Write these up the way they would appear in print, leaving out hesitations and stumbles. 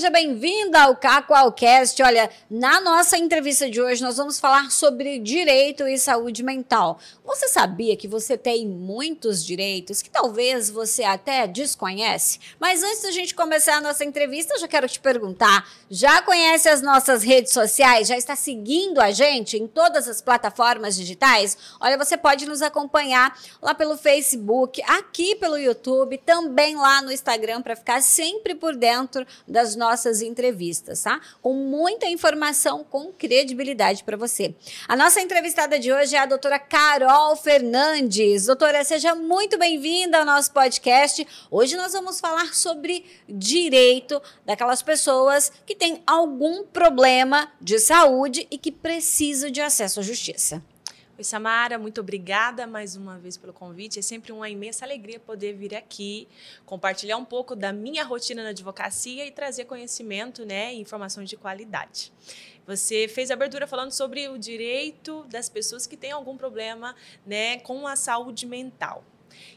seja bem-vinda ao Cacoalcast. Olha, na nossa entrevista de hoje nós vamos falar sobre direito e saúde mental. Você sabia que você tem muitos direitos que talvez você até desconhece? Mas antes da gente começar a nossa entrevista, eu já quero te perguntar, já conhece as nossas redes sociais? Já está seguindo a gente em todas as plataformas digitais? Olha, você pode nos acompanhar lá pelo Facebook, aqui pelo YouTube, também lá no Instagram, para ficar sempre por dentro das nossas entrevistas, tá? Com muita informação, com credibilidade para você. A nossa entrevistada de hoje é a doutora Carol Fernandes. Doutora, seja muito bem-vinda ao nosso podcast. Hoje nós vamos falar sobre direito daquelas pessoas que têm algum problema de saúde e que precisam de acesso à justiça. Oi, Samara, muito obrigada mais uma vez pelo convite. É sempre uma imensa alegria poder vir aqui, compartilhar um pouco da minha rotina na advocacia e trazer conhecimento, né, e informações de qualidade. Você fez a abertura falando sobre o direito das pessoas que têm algum problema, né, com a saúde mental.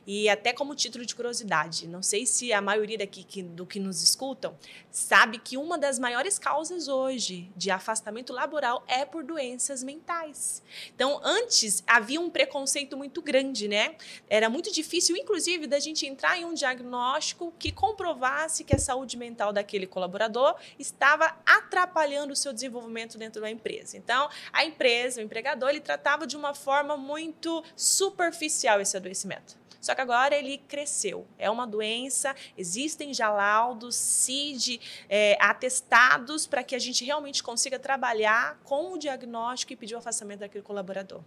E até como título de curiosidade, não sei se a maioria daqui do que nos escutam sabe que uma das maiores causas hoje de afastamento laboral é por doenças mentais. Então, antes havia um preconceito muito grande, né? Era muito difícil, inclusive, da gente entrar em um diagnóstico que comprovasse que a saúde mental daquele colaborador estava atrapalhando o seu desenvolvimento dentro da empresa. Então, a empresa, o empregador, ele tratava de uma forma muito superficial esse adoecimento. Só que agora ele cresceu. É uma doença, existem já laudos, CID, atestados para que a gente realmente consiga trabalhar com o diagnóstico e pedir o afastamento daquele colaborador.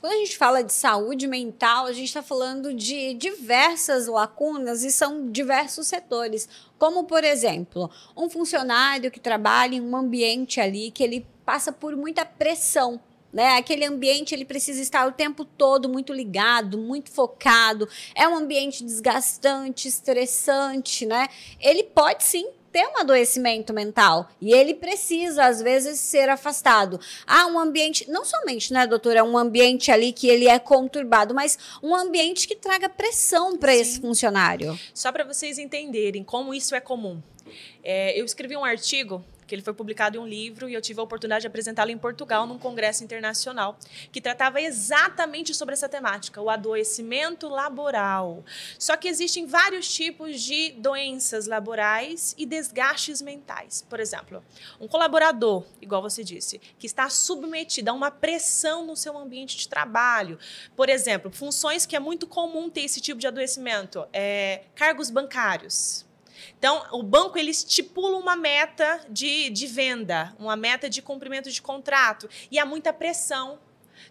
Quando a gente fala de saúde mental, a gente está falando de diversas lacunas e são diversos setores. Como, por exemplo, um funcionário que trabalha em um ambiente ali que ele passa por muita pressão. Né? Aquele ambiente ele precisa estar o tempo todo muito ligado, muito focado. É um ambiente desgastante, estressante, né? Ele pode sim ter um adoecimento mental e ele precisa, às vezes, ser afastado. Há um ambiente, não somente, né, doutora, um ambiente ali que ele é conturbado, mas um ambiente que traga pressão para esse funcionário. Só para vocês entenderem como isso é comum. Eu escrevi um artigo que ele foi publicado em um livro e eu tive a oportunidade de apresentá-lo em Portugal, num congresso internacional, que tratava exatamente sobre essa temática, o adoecimento laboral. Só que existem vários tipos de doenças laborais e desgastes mentais. Por exemplo, um colaborador, igual você disse, que está submetido a uma pressão no seu ambiente de trabalho. Por exemplo, funções que é muito comum ter esse tipo de adoecimento, cargos bancários. Então, o banco ele estipula uma meta de venda, uma meta de cumprimento de contrato, e há muita pressão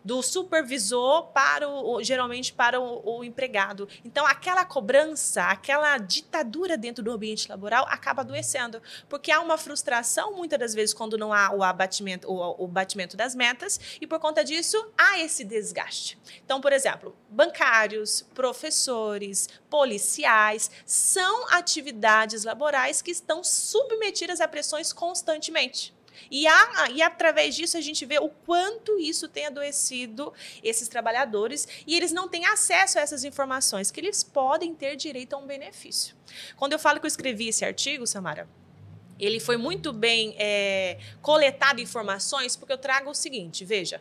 do supervisor geralmente para o empregado. Então, aquela cobrança, aquela ditadura dentro do ambiente laboral acaba adoecendo, porque há uma frustração, muitas das vezes, quando não há o batimento das metas, e por conta disso, há esse desgaste. Então, por exemplo, bancários, professores, policiais, são atividades laborais que estão submetidas a pressões constantemente. E através disso a gente vê o quanto isso tem adoecido esses trabalhadores e eles não têm acesso a essas informações, que eles podem ter direito a um benefício. Quando eu falo que eu escrevi esse artigo, Samara, ele foi muito bem coletado informações, porque eu trago o seguinte, veja,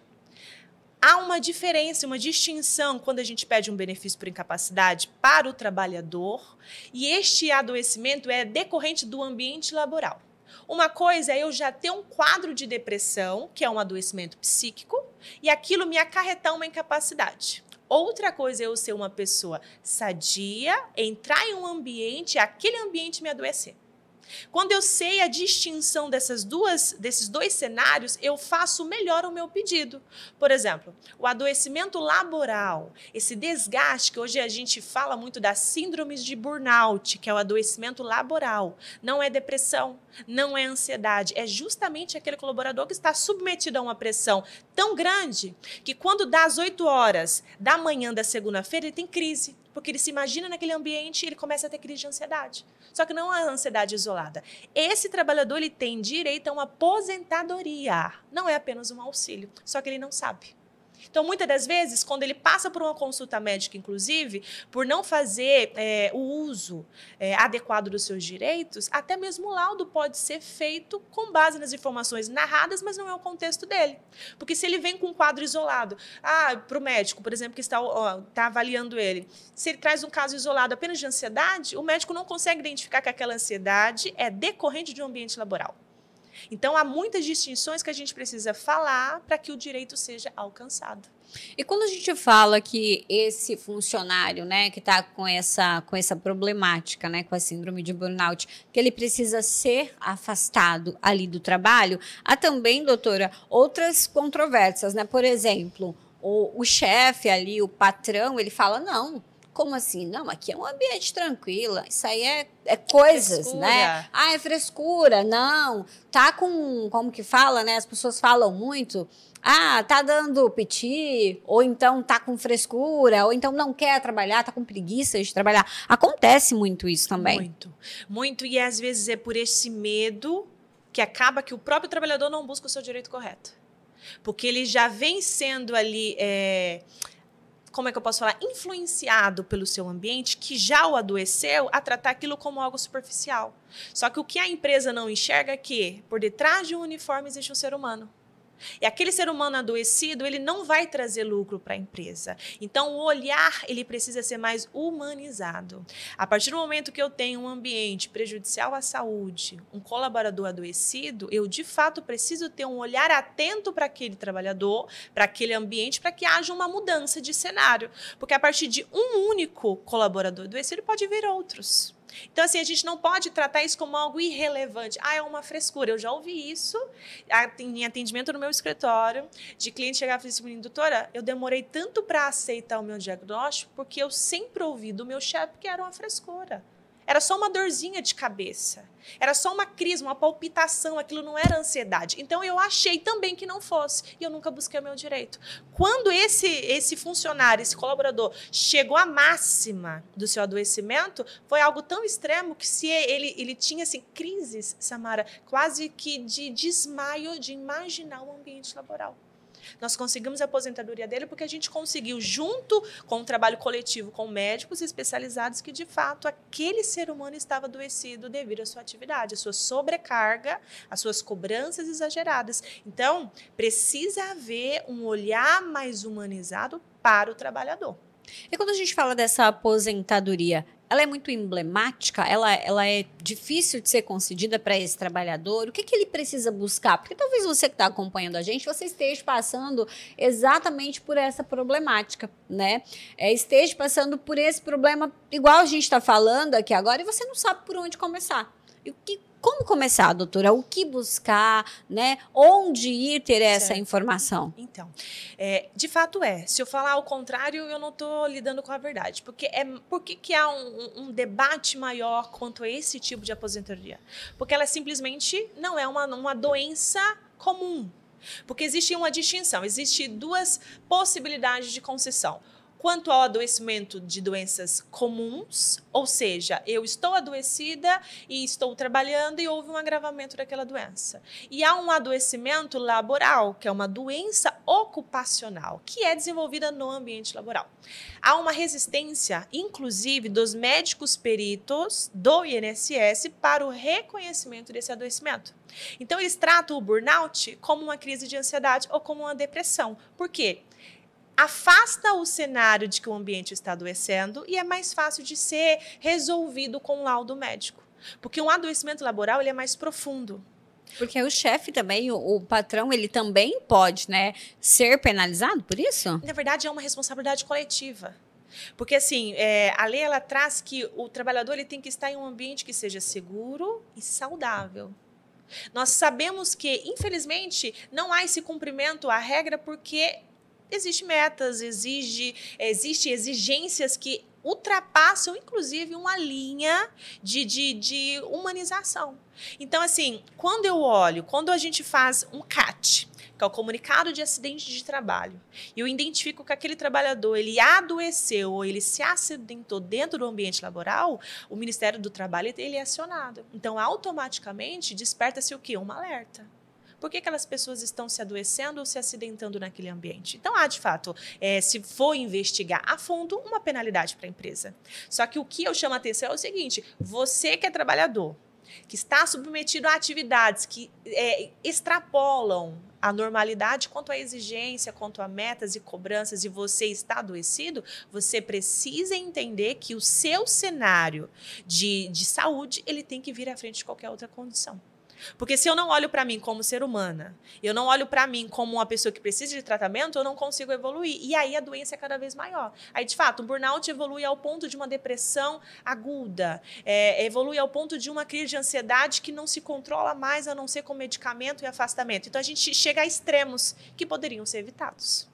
há uma diferença, uma distinção quando a gente pede um benefício por incapacidade para o trabalhador e este adoecimento é decorrente do ambiente laboral. Uma coisa é eu já ter um quadro de depressão, que é um adoecimento psíquico, e aquilo me acarretar uma incapacidade. Outra coisa é eu ser uma pessoa sadia, entrar em um ambiente, aquele ambiente me adoecer. Quando eu sei a distinção desses dois cenários, eu faço melhor o meu pedido. Por exemplo, o adoecimento laboral, esse desgaste, que hoje a gente fala muito das síndromes de burnout, que é o adoecimento laboral. Não é depressão, não é ansiedade, é justamente aquele colaborador que está submetido a uma pressão tão grande que quando dá às 8 horas da manhã da segunda-feira, ele tem crise. Porque ele se imagina naquele ambiente e ele começa a ter crise de ansiedade. Só que não é a ansiedade isolada. Esse trabalhador ele tem direito a uma aposentadoria. Não é apenas um auxílio. Só que ele não sabe. Então, muitas das vezes, quando ele passa por uma consulta médica, inclusive, por não fazer o uso adequado dos seus direitos, até mesmo o laudo pode ser feito com base nas informações narradas, mas não é o contexto dele. Porque se ele vem com um quadro isolado, para o médico, por exemplo, que está avaliando ele, se ele traz um caso isolado apenas de ansiedade, o médico não consegue identificar que aquela ansiedade é decorrente de um ambiente laboral. Então, há muitas distinções que a gente precisa falar para que o direito seja alcançado. E quando a gente fala que esse funcionário, né, que está com essa problemática, né, com a síndrome de burnout, que ele precisa ser afastado ali do trabalho, há também, doutora, outras controvérsias, né? Por exemplo, o chefe ali, o patrão, ele fala, não, como assim? Não, aqui é um ambiente tranquilo, isso aí é coisas, frescura, né? É frescura, não. Tá com, como que fala, né? As pessoas falam muito, tá dando piti, ou então tá com frescura, ou então não quer trabalhar, tá com preguiça de trabalhar. Acontece muito isso também. Muito, muito, e às vezes é por esse medo que acaba que o próprio trabalhador não busca o seu direito correto. Porque ele já vem sendo ali... como é que eu posso falar, influenciado pelo seu ambiente, que já o adoeceu a tratar aquilo como algo superficial. Só que o que a empresa não enxerga é que, por detrás de um uniforme, existe um ser humano. E aquele ser humano adoecido, ele não vai trazer lucro para a empresa. Então, o olhar, ele precisa ser mais humanizado. A partir do momento que eu tenho um ambiente prejudicial à saúde, um colaborador adoecido, eu, de fato, preciso ter um olhar atento para aquele trabalhador, para aquele ambiente, para que haja uma mudança de cenário. Porque a partir de um único colaborador adoecido, pode vir outros. Então, assim, a gente não pode tratar isso como algo irrelevante. É uma frescura. Eu já ouvi isso em atendimento no meu escritório, de cliente chegar e falar assim, doutora, eu demorei tanto para aceitar o meu diagnóstico porque eu sempre ouvi do meu chefe que era uma frescura. Era só uma dorzinha de cabeça. Era só uma crise, uma palpitação. Aquilo não era ansiedade. Então, eu achei também que não fosse. E eu nunca busquei o meu direito. Quando esse funcionário, esse colaborador, chegou à máxima do seu adoecimento, foi algo tão extremo que se ele tinha assim, crises, Samara, quase que de desmaio de imaginar o ambiente laboral. Nós conseguimos a aposentadoria dele porque a gente conseguiu, junto com um trabalho coletivo com médicos especializados, que, de fato, aquele ser humano estava adoecido devido à sua atividade, à sua sobrecarga, às suas cobranças exageradas. Então, precisa haver um olhar mais humanizado para o trabalhador. E quando a gente fala dessa aposentadoria, ela é muito emblemática? Ela é difícil de ser concedida para esse trabalhador? O que ele precisa buscar? Porque talvez você que está acompanhando a gente, você esteja passando exatamente por essa problemática, né? Esteja passando por esse problema, igual a gente está falando aqui agora, e você não sabe por onde começar. Como começar, doutora? O que buscar, né? Onde ir ter essa informação? Então, de fato se eu falar o contrário, eu não estou lidando com a verdade. Por que há um debate maior quanto a esse tipo de aposentadoria? Porque ela simplesmente não é uma doença comum. Porque existe uma distinção, existem duas possibilidades de concessão. Quanto ao adoecimento de doenças comuns, ou seja, eu estou adoecida e estou trabalhando e houve um agravamento daquela doença. E há um adoecimento laboral, que é uma doença ocupacional, que é desenvolvida no ambiente laboral. Há uma resistência, inclusive, dos médicos peritos do INSS para o reconhecimento desse adoecimento. Então, eles tratam o burnout como uma crise de ansiedade ou como uma depressão. Por quê? Afasta o cenário de que o ambiente está adoecendo e é mais fácil de ser resolvido com um laudo médico. Porque um adoecimento laboral ele é mais profundo. Porque o chefe também, o patrão, ele também pode, né, ser penalizado por isso? Na verdade, é uma responsabilidade coletiva. Porque, assim, a lei ela traz que o trabalhador ele tem que estar em um ambiente que seja seguro e saudável. Nós sabemos que, infelizmente, não há esse cumprimento à regra porque existem metas, existem exigências que ultrapassam, inclusive, uma linha de humanização. Então, assim, quando a gente faz um CAT, que é o comunicado de acidente de trabalho, e eu identifico que aquele trabalhador ele adoeceu ou ele se acidentou dentro do ambiente laboral, o Ministério do Trabalho ele é acionado. Então, automaticamente, desperta-se o quê? Um alerta. por que aquelas pessoas estão se adoecendo ou se acidentando naquele ambiente. Então, há, de fato, se for investigar a fundo, uma penalidade para a empresa. Só que o que eu chamo a atenção é o seguinte, você que é trabalhador, que está submetido a atividades que extrapolam a normalidade quanto à exigência, quanto a metas e cobranças, e você está adoecido, você precisa entender que o seu cenário de saúde ele tem que vir à frente de qualquer outra condição. Porque se eu não olho para mim como ser humana, eu não olho para mim como uma pessoa que precisa de tratamento, eu não consigo evoluir. E aí a doença é cada vez maior. Aí, de fato, o burnout evolui ao ponto de uma depressão aguda, evolui ao ponto de uma crise de ansiedade que não se controla mais, a não ser com medicamento e afastamento. Então, a gente chega a extremos que poderiam ser evitados.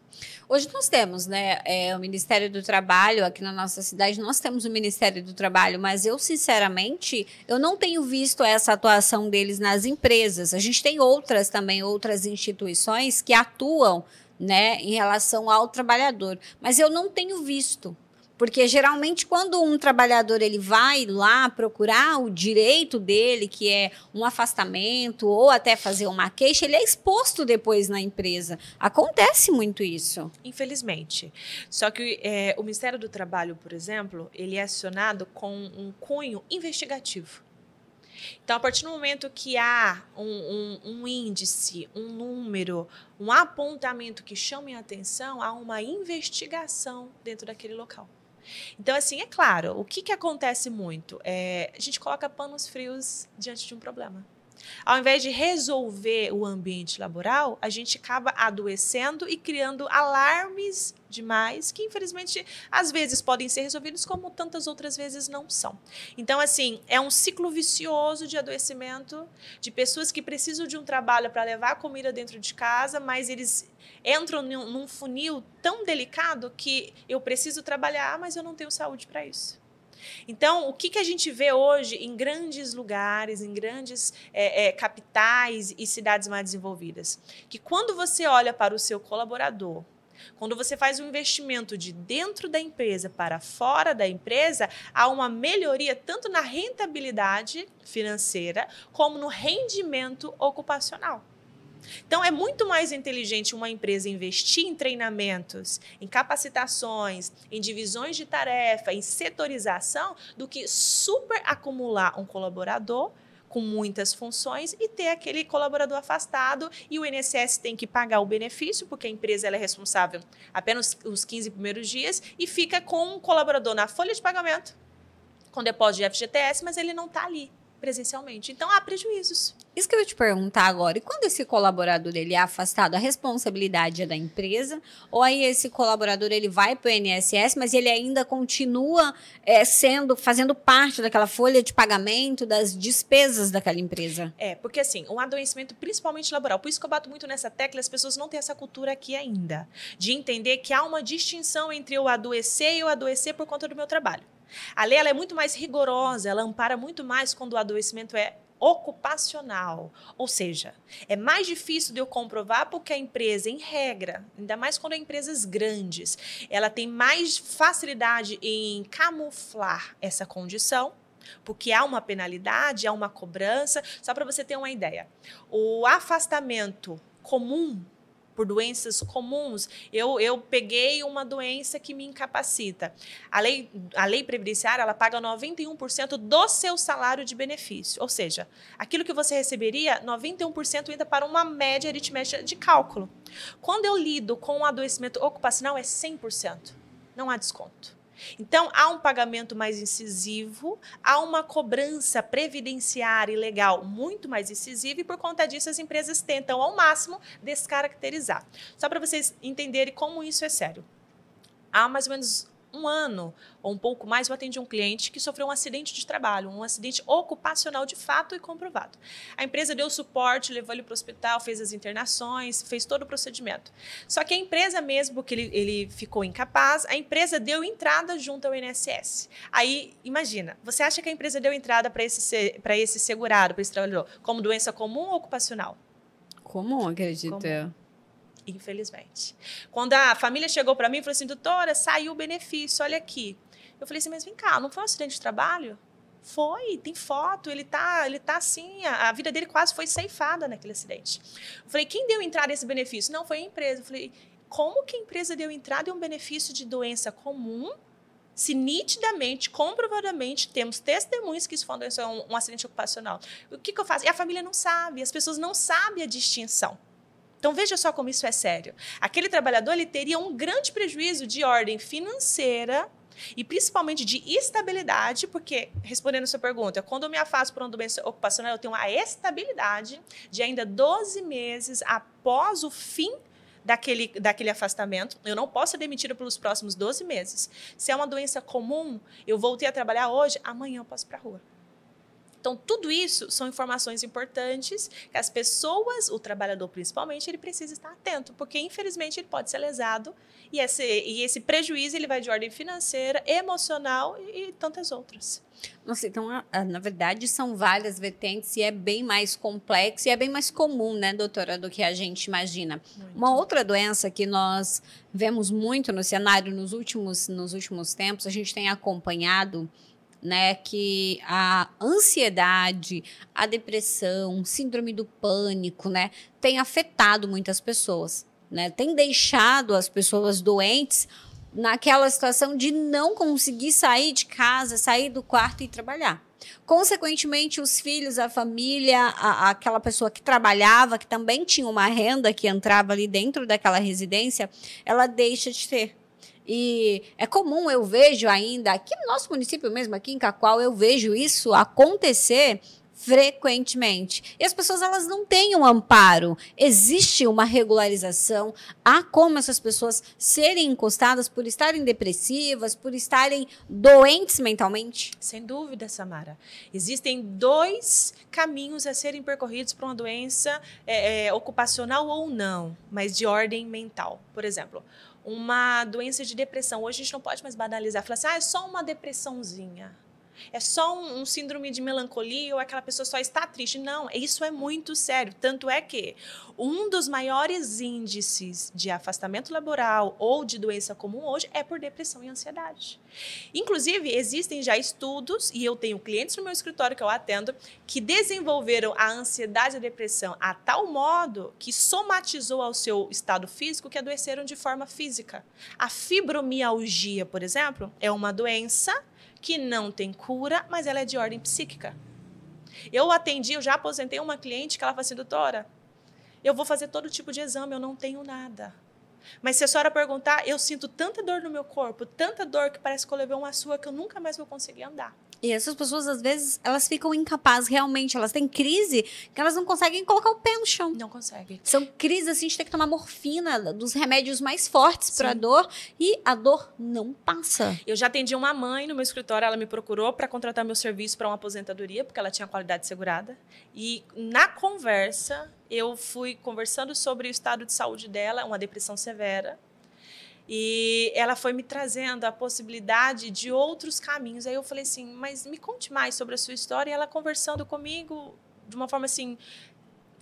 Hoje nós temos, né, o Ministério do Trabalho, aqui na nossa cidade nós temos o Ministério do Trabalho, mas eu, sinceramente, eu não tenho visto essa atuação deles nas empresas. A gente tem outras também, outras instituições que atuam, né, em relação ao trabalhador, mas eu não tenho visto. Porque geralmente quando um trabalhador ele vai lá procurar o direito dele, que é um afastamento ou até fazer uma queixa, ele é exposto depois na empresa. Acontece muito isso. Infelizmente. Só que o Ministério do Trabalho, por exemplo, ele é acionado com um cunho investigativo. Então, a partir do momento que há um índice, um número, um apontamento que chame a atenção, há uma investigação dentro daquele local. Então, assim, é claro, o que acontece muito? A gente coloca panos frios diante de um problema. Ao invés de resolver o ambiente laboral, a gente acaba adoecendo e criando alarmes demais que, infelizmente, às vezes podem ser resolvidos, como tantas outras vezes não são. Então, assim, é um ciclo vicioso de adoecimento, de pessoas que precisam de um trabalho para levar a comida dentro de casa, mas eles entram num funil tão delicado que eu preciso trabalhar, mas eu não tenho saúde para isso. Então, o que a gente vê hoje em grandes lugares, em grandes capitais e cidades mais desenvolvidas? Que quando você olha para o seu colaborador, quando você faz um investimento de dentro da empresa para fora da empresa, há uma melhoria tanto na rentabilidade financeira como no rendimento ocupacional. Então, é muito mais inteligente uma empresa investir em treinamentos, em capacitações, em divisões de tarefa, em setorização, do que super acumular um colaborador com muitas funções e ter aquele colaborador afastado e o INSS tem que pagar o benefício, porque a empresa ela é responsável apenas os 15 primeiros dias e fica com um colaborador na folha de pagamento, com depósito de FGTS, mas ele não está ali presencialmente. Então, há prejuízos. Isso que eu ia te perguntar agora. E quando esse colaborador ele é afastado, a responsabilidade é da empresa? Ou aí esse colaborador ele vai para o INSS, mas ele ainda continua fazendo parte daquela folha de pagamento das despesas daquela empresa? Porque assim, um adoecimento principalmente laboral. Por isso que eu bato muito nessa tecla, as pessoas não têm essa cultura aqui ainda, de entender que há uma distinção entre eu adoecer e eu adoecer por conta do meu trabalho. A lei ela é muito mais rigorosa, ela ampara muito mais quando o adoecimento é ocupacional, ou seja, é mais difícil de eu comprovar porque a empresa, em regra, ainda mais quando é empresas grandes, ela tem mais facilidade em camuflar essa condição, porque há uma penalidade, há uma cobrança. Só para você ter uma ideia, o afastamento comum por doenças comuns, eu peguei uma doença que me incapacita. A lei previdenciária, ela paga 91% do seu salário de benefício. Ou seja, aquilo que você receberia, 91% ainda para uma média aritmética de cálculo. Quando eu lido com um adoecimento ocupacional, é 100%. Não há desconto. Então, há um pagamento mais incisivo, há uma cobrança previdenciária e legal muito mais incisiva e, por conta disso, as empresas tentam, ao máximo, descaracterizar. Só para vocês entenderem como isso é sério. Há mais ou menos um ano ou um pouco mais, eu atendi um cliente que sofreu um acidente de trabalho, um acidente ocupacional de fato e comprovado. A empresa deu suporte, levou ele para o hospital, fez as internações, fez todo o procedimento. Só que a empresa mesmo, porque ele ficou incapaz, a empresa deu entrada junto ao INSS. Aí, imagina, você acha que a empresa deu entrada para esse segurado, para esse trabalhador, como doença comum ou ocupacional? Comum, acredito eu. Infelizmente. Quando a família chegou para mim e falou assim, doutora, saiu o benefício, olha aqui. Eu falei assim, mas vem cá, não foi um acidente de trabalho? Foi, tem foto, ele tá assim, a vida dele quase foi ceifada naquele acidente. Eu falei, quem deu entrada esse benefício? Não, foi a empresa. Eu falei, como que a empresa deu entrada em um benefício de doença comum, se nitidamente, comprovadamente, temos testemunhos que isso foi um acidente ocupacional? O que eu faço? E a família não sabe, as pessoas não sabem a distinção. Então, veja só como isso é sério. Aquele trabalhador ele teria um grande prejuízo de ordem financeira e principalmente de estabilidade, porque, respondendo a sua pergunta, quando eu me afasto por uma doença ocupacional, eu tenho uma estabilidade de ainda 12 meses após o fim daquele afastamento. Eu não posso ser demitida pelos próximos 12 meses. Se é uma doença comum, eu voltei a trabalhar hoje, amanhã eu posso ir para a rua. Então, tudo isso são informações importantes que as pessoas, o trabalhador principalmente, ele precisa estar atento, porque, infelizmente, ele pode ser lesado e esse prejuízo ele vai de ordem financeira, emocional e tantas outras. Nossa, então, na verdade, são várias vertentes e é bem mais complexo e é bem mais comum, né, doutora, do que a gente imagina. Muito. Uma outra doença que nós vemos muito no cenário nos últimos tempos, a gente tem acompanhado, né, que a ansiedade, a depressão, síndrome do pânico, né, tem afetado muitas pessoas, né, tem deixado as pessoas doentes naquela situação de não conseguir sair de casa, sair do quarto e trabalhar. Consequentemente, os filhos, a família, aquela pessoa que trabalhava, que também tinha uma renda que entrava ali dentro daquela residência, ela deixa de ter. E é comum, eu vejo ainda, aqui no nosso município mesmo, aqui em Cacoal, eu vejo isso acontecer frequentemente. E as pessoas, elas não têm um amparo. Existe uma regularização. Há como essas pessoas serem encostadas por estarem depressivas, por estarem doentes mentalmente? Sem dúvida, Samara. Existem 2 caminhos a serem percorridos para uma doença ocupacional ou não, mas de ordem mental. Por exemplo, uma doença de depressão. Hoje a gente não pode mais banalizar. Falar assim, é só uma depressãozinha. É só um síndrome de melancolia ou aquela pessoa só está triste. Não, isso é muito sério. Tanto é que um dos maiores índices de afastamento laboral ou de doença comum hoje é por depressão e ansiedade. Inclusive, existem já estudos, e eu tenho clientes no meu escritório que eu atendo, que desenvolveram a ansiedade e a depressão a tal modo que somatizou ao seu estado físico que adoeceram de forma física. A fibromialgia, por exemplo, é uma doença que não tem cura, mas ela é de ordem psíquica. Eu já aposentei uma cliente que ela falou assim, doutora, eu vou fazer todo tipo de exame, eu não tenho nada. Mas se a senhora perguntar, eu sinto tanta dor no meu corpo, tanta dor que parece que eu levei uma surra que eu nunca mais vou conseguir andar. E essas pessoas, às vezes, elas ficam incapazes realmente. Elas têm crise que elas não conseguem colocar o pé no chão. Não conseguem. São crises assim de ter que tomar morfina, dos remédios mais fortes para a dor. E a dor não passa. Eu já atendi uma mãe no meu escritório. Ela me procurou para contratar meu serviço para uma aposentadoria, porque ela tinha qualidade segurada. E na conversa, eu fui conversando sobre o estado de saúde dela, uma depressão severa. E ela foi me trazendo a possibilidade de outros caminhos. Aí eu falei assim, mas me conte mais sobre a sua história. E ela conversando comigo de uma forma assim,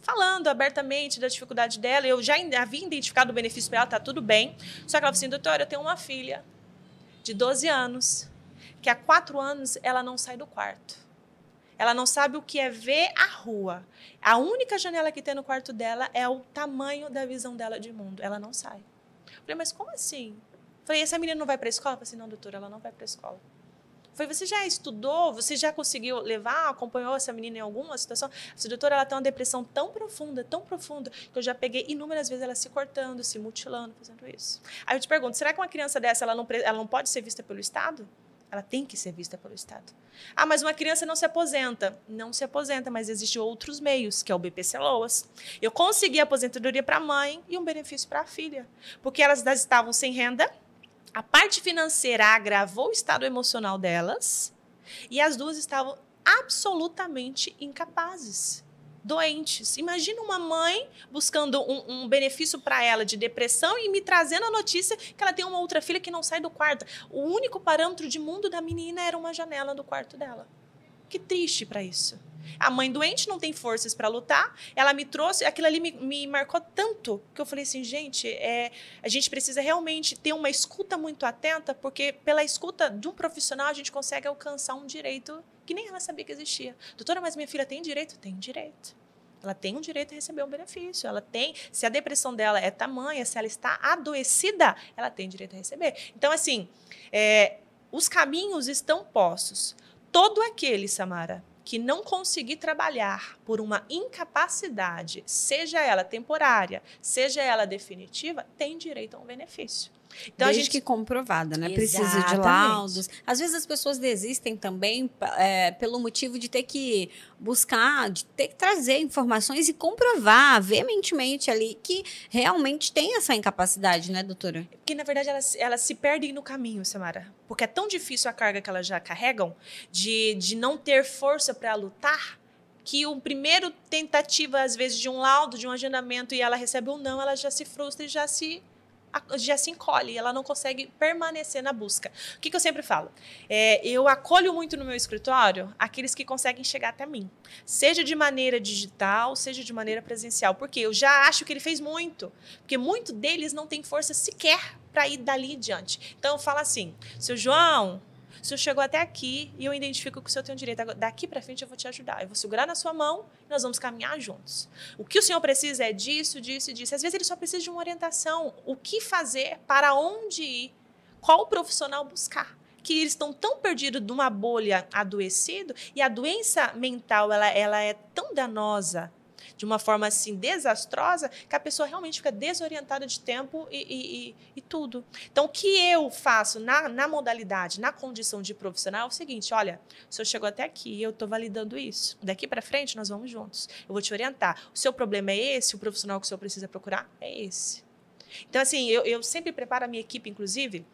falando abertamente da dificuldade dela. Eu já havia identificado o benefício para ela, tá tudo bem. Só que ela falou assim, doutora, eu tenho uma filha de 12 anos, que há 4 anos ela não sai do quarto. Ela não sabe o que é ver a rua. A única janela que tem no quarto dela é o tamanho da visão dela de mundo. Ela não sai. Falei, mas como assim? Falei, essa menina não vai para a escola? Falei assim, não, doutora, ela não vai para a escola. Falei, você já estudou? Você já conseguiu levar? Acompanhou essa menina em alguma situação? Falei, doutora, ela tem uma depressão tão profunda, que eu já peguei inúmeras vezes ela se cortando, se mutilando, fazendo isso. Aí eu te pergunto, será que uma criança dessa, ela não pode ser vista pelo Estado? Ela tem que ser vista pelo Estado. Ah, mas uma criança não se aposenta. Não se aposenta, mas existem outros meios, que é o BPC Loas. Eu consegui a aposentadoria para a mãe e um benefício para a filha. Porque elas estavam sem renda, a parte financeira agravou o estado emocional delas e as duas estavam absolutamente incapazes, doentes. Imagina uma mãe buscando um benefício para ela de depressão e me trazendo a notícia que ela tem uma outra filha que não sai do quarto. O único parâmetro de mundo da menina era uma janela do quarto dela. Que triste para isso. A mãe doente não tem forças para lutar, ela me trouxe, aquilo ali me marcou tanto, que eu falei assim, gente, a gente precisa realmente ter uma escuta muito atenta, porque pela escuta de um profissional a gente consegue alcançar um direito que nem ela sabia que existia. Doutora, mas minha filha tem direito? Tem direito. Ela tem um direito a receber um benefício. Ela tem, se a depressão dela é tamanha, se ela está adoecida, ela tem direito a receber. Então, assim, os caminhos estão postos. Todo aquele, Samara, que não conseguir trabalhar por uma incapacidade, seja ela temporária, seja ela definitiva, tem direito a um benefício. Então, desde que comprovada, né? Precisa de laudos. Às vezes as pessoas desistem também pelo motivo de ter que buscar, de ter que trazer informações e comprovar veementemente ali que realmente tem essa incapacidade, né, doutora? Porque, na verdade, elas se perdem no caminho, Samara. Porque é tão difícil a carga que elas já carregam de não ter força para lutar, que o primeiro tentativa, às vezes, de um laudo, de um agendamento, e ela recebe um não, ela já se frustra e já se encolhe, ela não consegue permanecer na busca. O que eu sempre falo? Eu acolho muito no meu escritório aqueles que conseguem chegar até mim, seja de maneira digital, seja de maneira presencial, porque eu já acho que ele fez muito, porque muito deles não tem força sequer para ir dali em diante. Então eu falo assim, seu João, o senhor chegou até aqui e eu identifico que o senhor tem um direito. Daqui para frente eu vou te ajudar. Eu vou segurar na sua mão e nós vamos caminhar juntos. O que o senhor precisa é disso, disso e disso. Às vezes ele só precisa de uma orientação. O que fazer, para onde ir, qual profissional buscar. Que eles estão tão perdidos de uma bolha adoecido e a doença mental ela é tão danosa, de uma forma assim desastrosa, que a pessoa realmente fica desorientada de tempo e tudo. Então, o que eu faço na modalidade, na condição de profissional, é o seguinte, olha, o senhor chegou até aqui, eu estou validando isso. Daqui para frente, nós vamos juntos. Eu vou te orientar. O seu problema é esse, o profissional que o senhor precisa procurar é esse. Então, assim, eu sempre preparo a minha equipe, inclusive,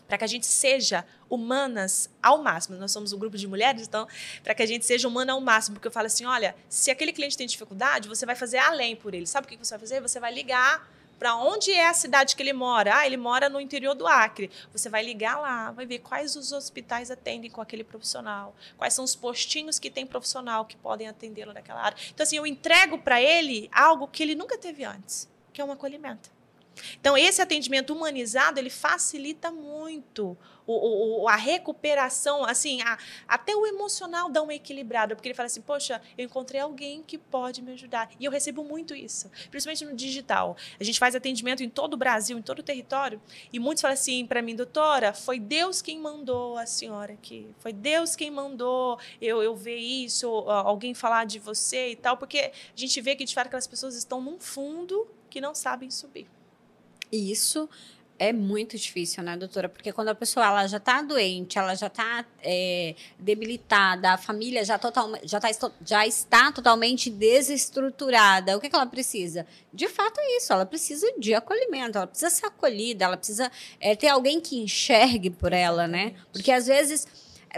para que a gente seja humanas ao máximo. Nós somos um grupo de mulheres, então, para que a gente seja humana ao máximo. Porque eu falo assim, olha, se aquele cliente tem dificuldade, você vai fazer além por ele. Sabe o que você vai fazer? Você vai ligar para onde é a cidade que ele mora. Ah, ele mora no interior do Acre. Você vai ligar lá, vai ver quais os hospitais atendem com aquele profissional, quais são os postinhos que tem profissional que podem atendê-lo naquela área. Então, assim, eu entrego para ele algo que ele nunca teve antes, que é um acolhimento. Então, esse atendimento humanizado, ele facilita muito a recuperação, assim, até o emocional dá uma equilibrada, porque ele fala assim, poxa, eu encontrei alguém que pode me ajudar. E eu recebo muito isso, principalmente no digital. A gente faz atendimento em todo o Brasil, em todo o território, e muitos falam assim para mim, doutora, foi Deus quem mandou a senhora aqui, foi Deus quem mandou eu ver isso, alguém falar de você e tal, porque a gente vê que, de fato, aquelas pessoas estão num fundo que não sabem subir. Isso é muito difícil, né, doutora? Porque quando a pessoa ela já está doente, ela já está debilitada, a família já está totalmente desestruturada. O que ela precisa? De fato é isso, ela precisa de acolhimento, ela precisa ser acolhida, ela precisa ter alguém que enxergue por ela, né? Porque às vezes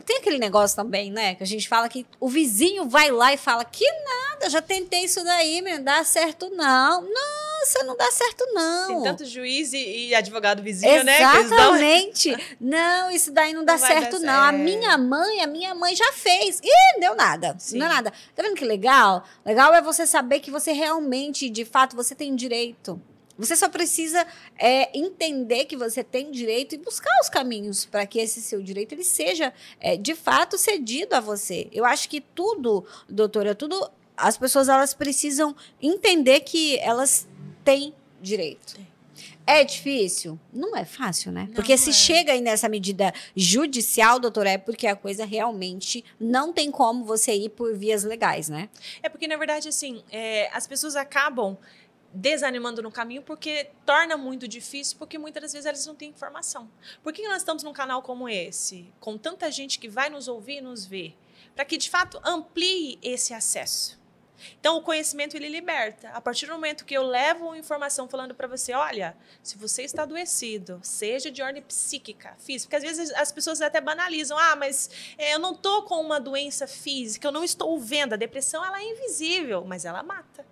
tem aquele negócio também, né? Que a gente fala que o vizinho vai lá e fala que nada, já tentei isso daí, não dá certo não. Nossa, não dá certo não. Tem tanto juiz e advogado vizinho, exatamente. né? Não, isso daí não dá certo não. A minha mãe já fez. E não deu nada. Sim. Não é nada. Tá vendo que legal? Legal é você saber que você realmente, de fato, você tem direito. Você só precisa entender que você tem direito e buscar os caminhos para que esse seu direito ele seja, de fato, cedido a você. Eu acho que tudo, doutora, as pessoas elas precisam entender que elas têm direito. É difícil? Não é fácil, né? Porque se chega aí nessa medida judicial, doutora, é porque a coisa realmente não tem como você ir por vias legais, né? É porque, na verdade, assim, as pessoas acabam desanimando no caminho porque torna muito difícil, porque muitas das vezes elas não têm informação. Por que nós estamos num canal como esse, com tanta gente que vai nos ouvir e nos ver? Para que, de fato, amplie esse acesso. Então, o conhecimento, ele liberta. A partir do momento que eu levo informação falando para você, olha, se você está adoecido, seja de ordem psíquica, física, porque às vezes as pessoas até banalizam, mas eu não estou com uma doença física, eu não estou vendo. A depressão, ela é invisível, mas ela mata.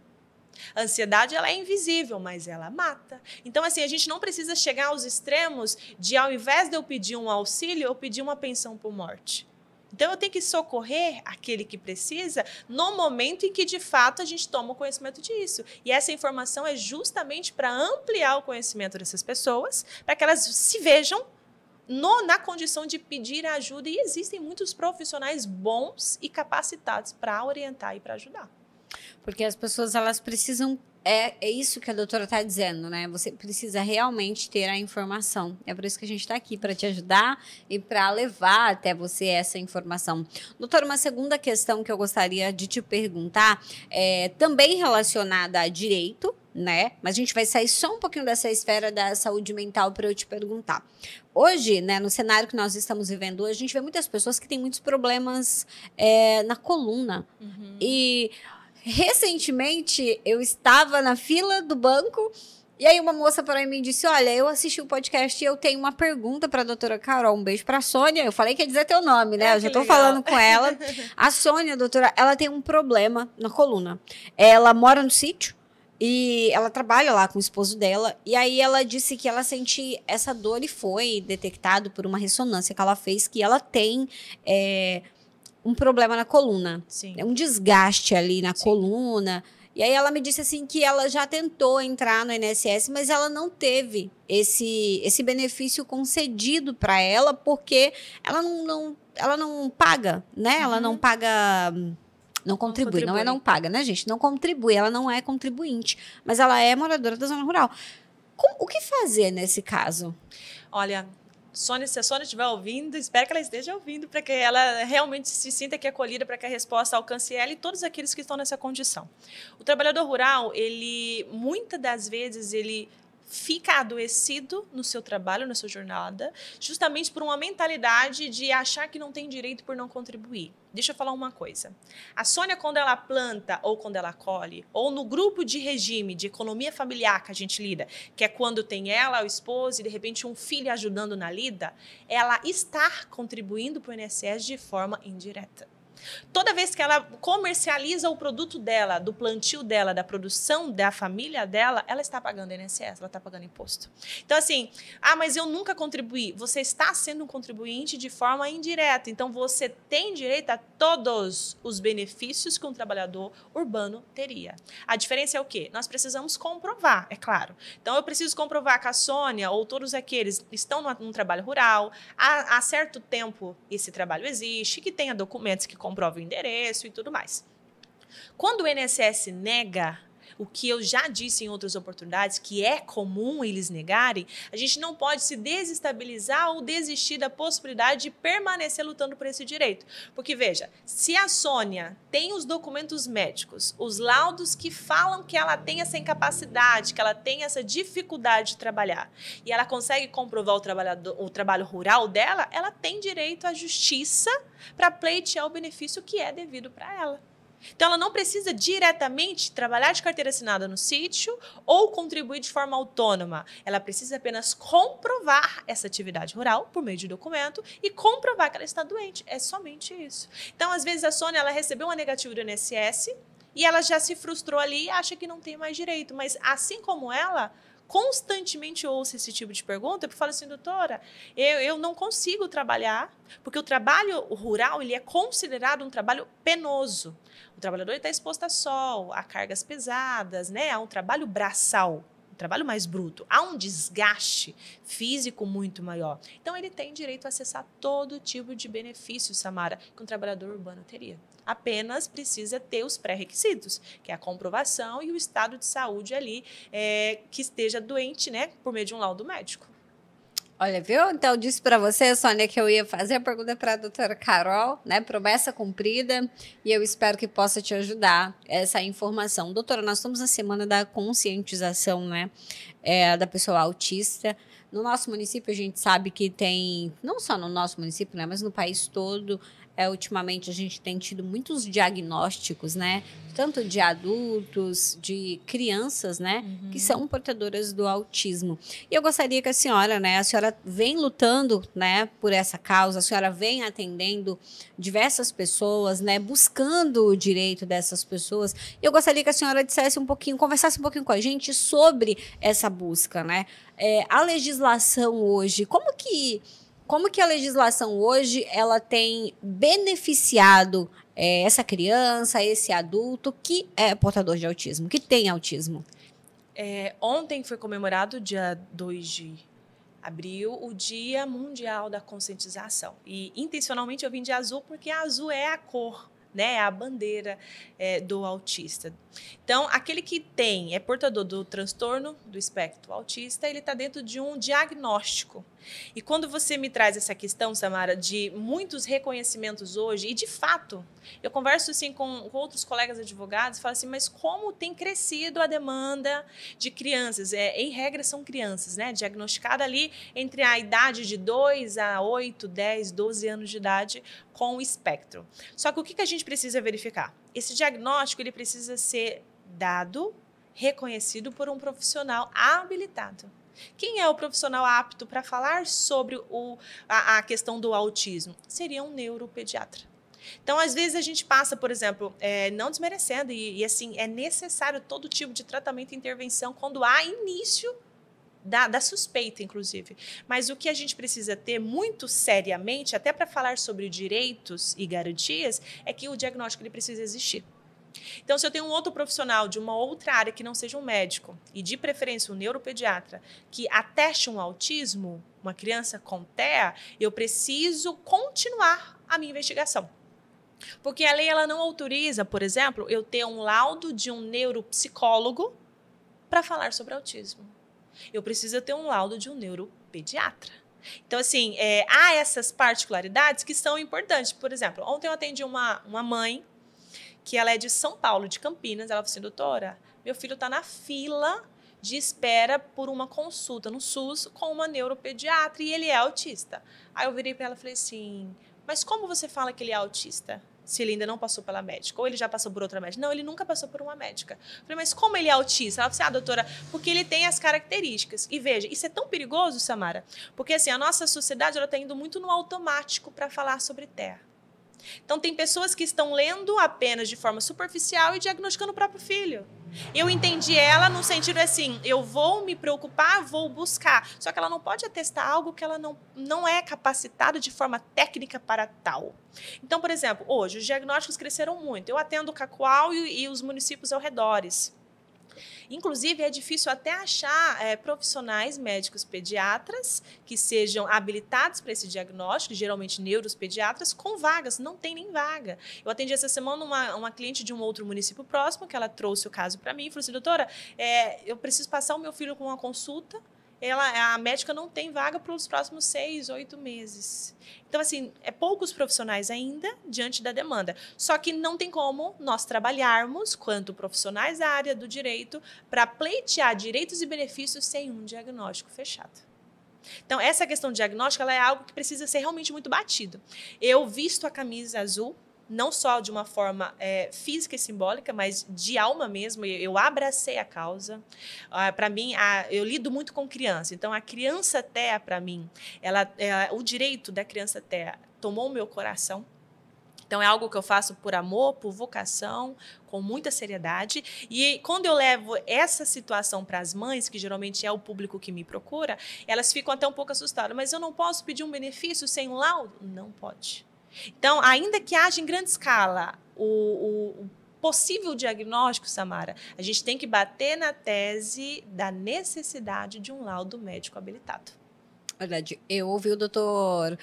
A ansiedade, ela é invisível, mas ela mata. Então, assim, a gente não precisa chegar aos extremos de, ao invés de eu pedir um auxílio, eu pedir uma pensão por morte. Então, eu tenho que socorrer aquele que precisa no momento em que, de fato, a gente toma o conhecimento disso. E essa informação é justamente para ampliar o conhecimento dessas pessoas, para que elas se vejam na condição de pedir ajuda. E existem muitos profissionais bons e capacitados para orientar e para ajudar. Porque as pessoas, elas precisam... É isso que a doutora está dizendo, né? Você precisa realmente ter a informação. É por isso que a gente está aqui, para te ajudar e para levar até você essa informação. Doutora, uma segunda questão que eu gostaria de te perguntar, também relacionada a direito, né? Mas a gente vai sair só um pouquinho dessa esfera da saúde mental para eu te perguntar. Hoje, né, no cenário que nós estamos vivendo hoje, a gente vê muitas pessoas que têm muitos problemas na coluna. E... recentemente, eu estava na fila do banco e aí uma moça para mim disse, olha, eu assisti o podcast e eu tenho uma pergunta para a doutora Carol. Um beijo para a Sônia. Eu falei que ia dizer teu nome, né? Eu já estou falando com ela. A Sônia, doutora, ela tem um problema na coluna. Ela mora no sítio e ela trabalha lá com o esposo dela. E aí ela disse que ela sente essa dor e foi detectado por uma ressonância que ela fez que ela tem... um problema na coluna. Sim. É um desgaste ali na coluna. E aí ela me disse assim que ela já tentou entrar no INSS, mas ela não teve esse benefício concedido para ela, porque ela não paga, né? Ela não paga... Não contribui, não é não paga, né, gente? Não contribui, ela não é contribuinte, mas ela é moradora da zona rural. O que fazer nesse caso? Olha... Sônia, se a Sônia estiver ouvindo, espero que ela esteja ouvindo para que ela realmente se sinta aqui acolhida, para que a resposta alcance ela e todos aqueles que estão nessa condição. O trabalhador rural, muitas das vezes, ele fica adoecido no seu trabalho, na sua jornada, justamente por uma mentalidade de achar que não tem direito por não contribuir. Deixa eu falar uma coisa. A Sônia, quando ela planta ou quando ela colhe, ou no grupo de regime de economia familiar que a gente lida, que é quando tem ela, o esposo e, de repente, um filho ajudando na lida, ela está contribuindo para o INSS de forma indireta. Toda vez que ela comercializa o produto dela, do plantio dela, da produção da família dela, ela está pagando INSS, ela está pagando imposto. Então, assim, mas eu nunca contribuí. Você está sendo um contribuinte de forma indireta. Então, você tem direito a todos os benefícios que um trabalhador urbano teria. A diferença é o quê? Nós precisamos comprovar, é claro. Então, eu preciso comprovar que a Sônia ou todos aqueles estão num trabalho rural, há certo tempo esse trabalho existe, que tenha documentos que comprova o endereço e tudo mais. Quando o INSS nega o que eu já disse em outras oportunidades, que é comum eles negarem, a gente não pode se desestabilizar ou desistir da possibilidade de permanecer lutando por esse direito. Porque, veja, se a Sônia tem os documentos médicos, os laudos que falam que ela tem essa incapacidade, que ela tem essa dificuldade de trabalhar, e ela consegue comprovar o trabalho rural dela, ela tem direito à justiça para pleitear o benefício que é devido para ela. Então, ela não precisa diretamente trabalhar de carteira assinada no sítio ou contribuir de forma autônoma. Ela precisa apenas comprovar essa atividade rural por meio de documento e comprovar que ela está doente. É somente isso. Então, às vezes, a Sônia ela recebeu uma negativa do INSS e ela já se frustrou ali e acha que não tem mais direito. Mas, assim como ela, constantemente ouço esse tipo de pergunta, porque falo assim, doutora, eu não consigo trabalhar, porque o trabalho rural ele é considerado um trabalho penoso. O trabalhador está exposto a sol, a cargas pesadas, né? A um trabalho braçal, um trabalho mais bruto. Há um desgaste físico muito maior. Então, ele tem direito a acessar todo tipo de benefício, Samara, que um trabalhador urbano teria. Apenas precisa ter os pré-requisitos, que é a comprovação e o estado de saúde ali que esteja doente, né, por meio de um laudo médico. Olha, viu? Então, eu disse para você, Sônia, que eu ia fazer a pergunta para a doutora Carol, né? Promessa cumprida, e eu espero que possa te ajudar essa informação. Doutora, nós estamos na semana da conscientização, né? Da pessoa autista. No nosso município, a gente sabe que tem, não só no nosso município, né? Mas no país todo, ultimamente a gente tem tido muitos diagnósticos, né? Tanto de adultos, de crianças, né? Que são portadoras do autismo. E eu gostaria que a senhora vem lutando, né? Por essa causa, a senhora vem atendendo diversas pessoas, né? Buscando o direito dessas pessoas. E eu gostaria que a senhora conversasse um pouquinho com a gente sobre essa busca, né? A legislação hoje, como que como que a legislação hoje ela tem beneficiado essa criança, esse adulto que é portador de autismo, que tem autismo? Ontem foi comemorado, dia 2 de abril, o Dia Mundial da Conscientização. E, intencionalmente, eu vim de azul porque azul é a cor, né? É a bandeira do autista. Então, aquele que é portador do transtorno do espectro autista, ele está dentro de um diagnóstico. E quando você me traz essa questão, Samara, de muitos reconhecimentos hoje, e de fato, eu converso assim com outros colegas advogados e falo assim, mas como tem crescido a demanda de crianças? Em regra, são crianças, né? Diagnosticada ali entre a idade de 2 a 8, 10, 12 anos de idade com o espectro. Só que o que a gente precisa verificar? Esse diagnóstico ele precisa ser dado, reconhecido por um profissional habilitado. Quem é o profissional apto para falar sobre a questão do autismo? Seria um neuropediatra. Então, às vezes, a gente passa, por exemplo, não desmerecendo, e assim, é necessário todo tipo de tratamento e intervenção quando há início da suspeita, inclusive. Mas o que a gente precisa ter muito seriamente, até para falar sobre direitos e garantias, é que o diagnóstico ele precisa existir. Então, se eu tenho um outro profissional de uma outra área que não seja um médico, e de preferência um neuropediatra, que ateste um autismo, uma criança com TEA, eu preciso continuar a minha investigação. Porque a lei ela não autoriza, por exemplo, eu ter um laudo de um neuropsicólogo para falar sobre autismo. Eu preciso ter um laudo de um neuropediatra. Então, assim, há essas particularidades que são importantes. Por exemplo, ontem eu atendi uma mãe que ela é de São Paulo, de Campinas. Ela falou assim, doutora, meu filho está na fila de espera por uma consulta no SUS com uma neuropediatra e ele é autista. Aí eu virei para ela e falei assim, mas como você fala que ele é autista? Se ele ainda não passou pela médica, ou ele já passou por outra médica. Não, ele nunca passou por uma médica. Eu falei, mas como ele é autista? Ela falou assim, doutora, porque ele tem as características. E veja, isso é tão perigoso, Samara, porque assim, a nossa sociedade está indo muito no automático para falar sobre TEA. Então, tem pessoas que estão lendo apenas de forma superficial e diagnosticando o próprio filho. Eu entendi ela no sentido assim, eu vou me preocupar, vou buscar. Só que ela não pode atestar algo que ela não é capacitada de forma técnica para tal. Então, por exemplo, hoje os diagnósticos cresceram muito. Eu atendo o Cacoal e os municípios ao redores. Inclusive, é difícil até achar profissionais médicos pediatras que sejam habilitados para esse diagnóstico, geralmente neuropediatras, com vagas. Não tem nem vaga. Eu atendi essa semana uma cliente de um outro município próximo, que ela trouxe o caso para mim e falou assim, doutora, eu preciso passar o meu filho com uma consulta, a médica não tem vaga para os próximos 6, 8 meses. Então, assim, poucos profissionais ainda diante da demanda. Só que não tem como nós trabalharmos, quanto profissionais da área do direito, para pleitear direitos e benefícios sem um diagnóstico fechado. Então, essa questão de diagnóstico ela é algo que precisa ser realmente muito batido. Eu visto a camisa azul, não só de uma forma física e simbólica, mas de alma mesmo. Eu abracei a causa. Para mim, eu lido muito com criança. Então, a criança TEA, para mim, o direito da criança TEA tomou o meu coração. Então, é algo que eu faço por amor, por vocação, com muita seriedade. E quando eu levo essa situação para as mães, que geralmente é o público que me procura, elas ficam até um pouco assustadas. Mas eu não posso pedir um benefício sem um laudo? Não pode. Então, ainda que haja em grande escala o possível diagnóstico, Samara, a gente tem que bater na tese da necessidade de um laudo médico habilitado. Verdade. Eu ouvi o doutor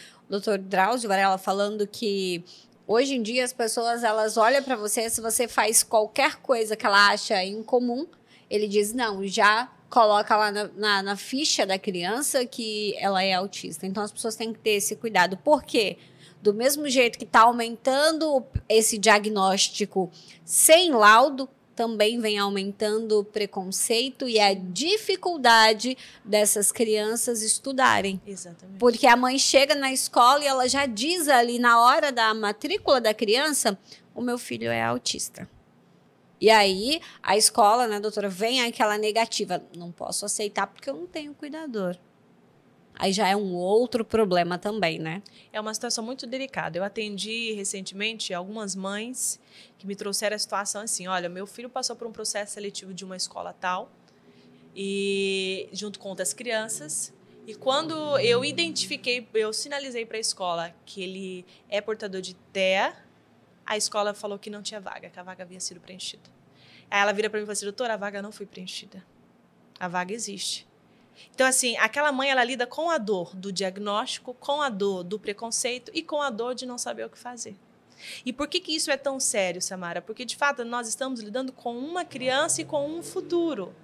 Drauzio Varela falando que hoje em dia as pessoas elas olham para você, se você faz qualquer coisa que ela acha incomum, ele diz, não, já coloca lá na ficha da criança que ela é autista. Então, as pessoas têm que ter esse cuidado. Por quê? Do mesmo jeito que está aumentando esse diagnóstico sem laudo, também vem aumentando o preconceito e a dificuldade dessas crianças estudarem. Exatamente. Porque a mãe chega na escola e ela já diz ali na hora da matrícula da criança, o meu filho é autista. E aí, a escola, né, doutora, vem aquela negativa, não posso aceitar porque eu não tenho cuidador. Aí já é um outro problema também, né? É uma situação muito delicada. Eu atendi recentemente algumas mães que me trouxeram a situação assim, olha, meu filho passou por um processo seletivo de uma escola tal, e junto com outras crianças, E quando eu identifiquei, eu sinalizei para a escola que ele é portador de TEA, a escola falou que não tinha vaga, que a vaga havia sido preenchida. Aí ela vira para mim e fala assim, doutora, a vaga não foi preenchida. A vaga existe. Então, assim, aquela mãe, ela lida com a dor do diagnóstico, com a dor do preconceito e com a dor de não saber o que fazer. E por que isso é tão sério, Samara? Porque, de fato, nós estamos lidando com uma criança e com um futuro.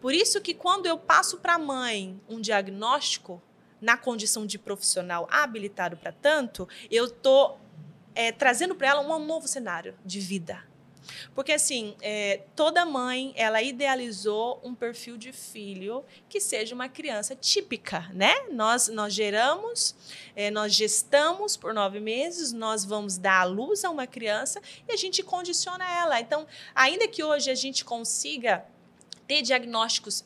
Por isso que quando eu passo para a mãe um diagnóstico, na condição de profissional habilitado para tanto, eu estou trazendo para ela um novo cenário de vida. Porque, assim, toda mãe, ela idealizou um perfil de filho que seja uma criança típica, né? Nós geramos, nós gestamos por 9 meses, nós vamos dar à luz a uma criança e a gente condiciona ela. Então, ainda que hoje a gente consiga ter diagnósticos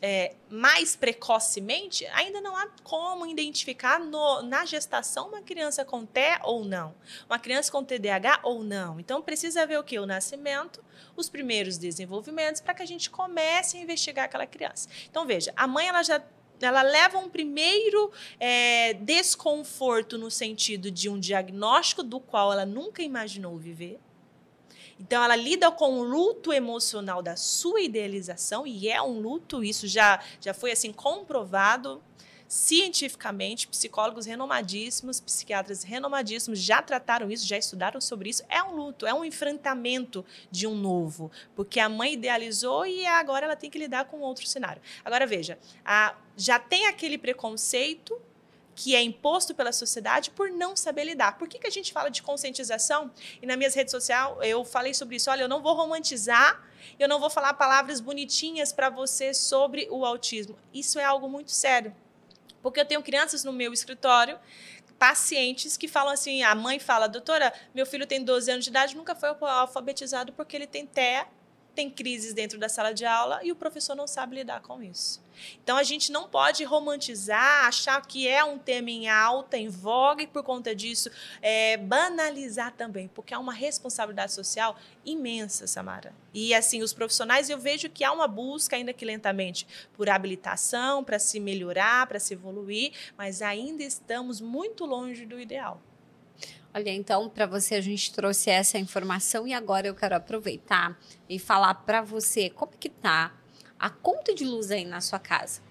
mais precocemente, ainda não há como identificar na gestação uma criança com TEA ou não, uma criança com TDAH ou não. Então, precisa ver o quê? O nascimento, os primeiros desenvolvimentos, para que a gente comece a investigar aquela criança. Então, veja, a mãe ela leva um primeiro desconforto no sentido de um diagnóstico do qual ela nunca imaginou viver. Então, ela lida com o luto emocional da sua idealização, e é um luto, isso já foi assim comprovado cientificamente, psicólogos renomadíssimos, psiquiatras renomadíssimos já trataram isso, já estudaram sobre isso. É um luto, é um enfrentamento de um novo, porque a mãe idealizou e agora ela tem que lidar com outro cenário. Agora, veja, já tem aquele preconceito que é imposto pela sociedade por não saber lidar. Por que a gente fala de conscientização? E nas minhas redes sociais eu falei sobre isso. Olha, eu não vou romantizar, eu não vou falar palavras bonitinhas para você sobre o autismo. Isso é algo muito sério. Porque eu tenho crianças no meu escritório, pacientes que falam assim, a mãe fala, doutora, meu filho tem 12 anos de idade, nunca foi alfabetizado porque ele tem TEA, tem crises dentro da sala de aula e o professor não sabe lidar com isso. Então, a gente não pode romantizar, achar que é um tema em alta, em voga, e por conta disso, banalizar também, porque há uma responsabilidade social imensa, Samara. E, assim, os profissionais, eu vejo que há uma busca, ainda que lentamente, por habilitação, para se melhorar, para se evoluir, mas ainda estamos muito longe do ideal. Olha, então, para você, a gente trouxe essa informação e agora eu quero aproveitar e falar para você como que tá a conta de luz aí na sua casa.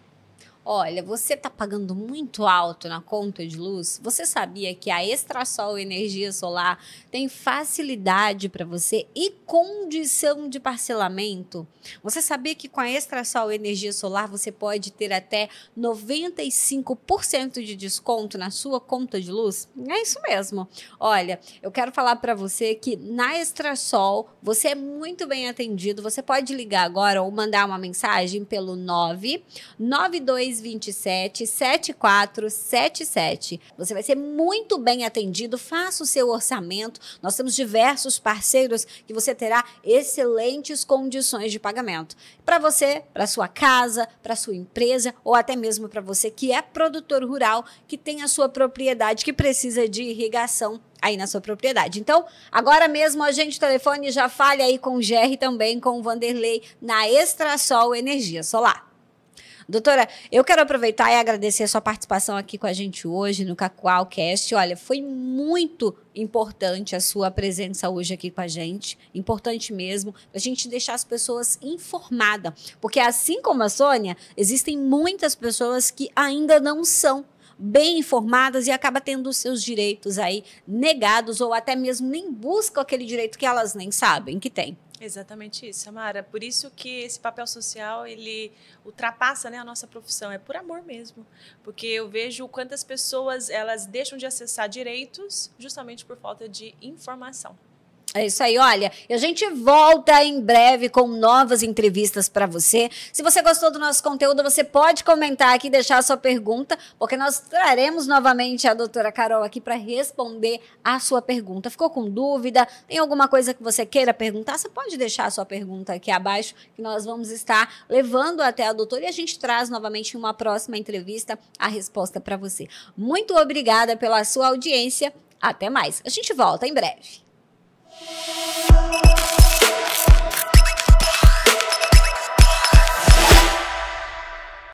Olha, você está pagando muito alto na conta de luz? Você sabia que a Extrasol Energia Solar tem facilidade para você e condição de parcelamento? Você sabia que com a Extrasol Energia Solar você pode ter até 95% de desconto na sua conta de luz? É isso mesmo. Olha, eu quero falar para você que na Extrasol você é muito bem atendido. Você pode ligar agora ou mandar uma mensagem pelo 99227-7477. Você vai ser muito bem atendido. Faça o seu orçamento. Nós temos diversos parceiros que você terá excelentes condições de pagamento. Para você, para sua casa, para sua empresa ou até mesmo para você que é produtor rural, que tem a sua propriedade, que precisa de irrigação aí na sua propriedade. Então, agora mesmo, a gente telefone, já fale aí com o Gerry e também com o Vanderlei na Extrasol Energia Solar. Doutora, eu quero aproveitar e agradecer a sua participação aqui com a gente hoje no Kakuau-Cast. Olha, foi muito importante a sua presença hoje aqui com a gente. Importante mesmo, para a gente deixar as pessoas informadas. Porque assim como a Sônia, existem muitas pessoas que ainda não são bem informadas e acaba tendo os seus direitos aí negados ou até mesmo nem buscam aquele direito que elas nem sabem que tem. Exatamente isso, Samara. Por isso que esse papel social, ele ultrapassa, né, a nossa profissão. É por amor mesmo. Porque eu vejo quantas pessoas elas deixam de acessar direitos justamente por falta de informação. É isso aí, olha, e a gente volta em breve com novas entrevistas para você. Se você gostou do nosso conteúdo, você pode comentar aqui, deixar a sua pergunta, porque nós traremos novamente a doutora Carol aqui para responder a sua pergunta. Ficou com dúvida? Tem alguma coisa que você queira perguntar? Você pode deixar a sua pergunta aqui abaixo, que nós vamos estar levando até a doutora e a gente traz novamente em uma próxima entrevista a resposta para você. Muito obrigada pela sua audiência. Até mais. A gente volta em breve.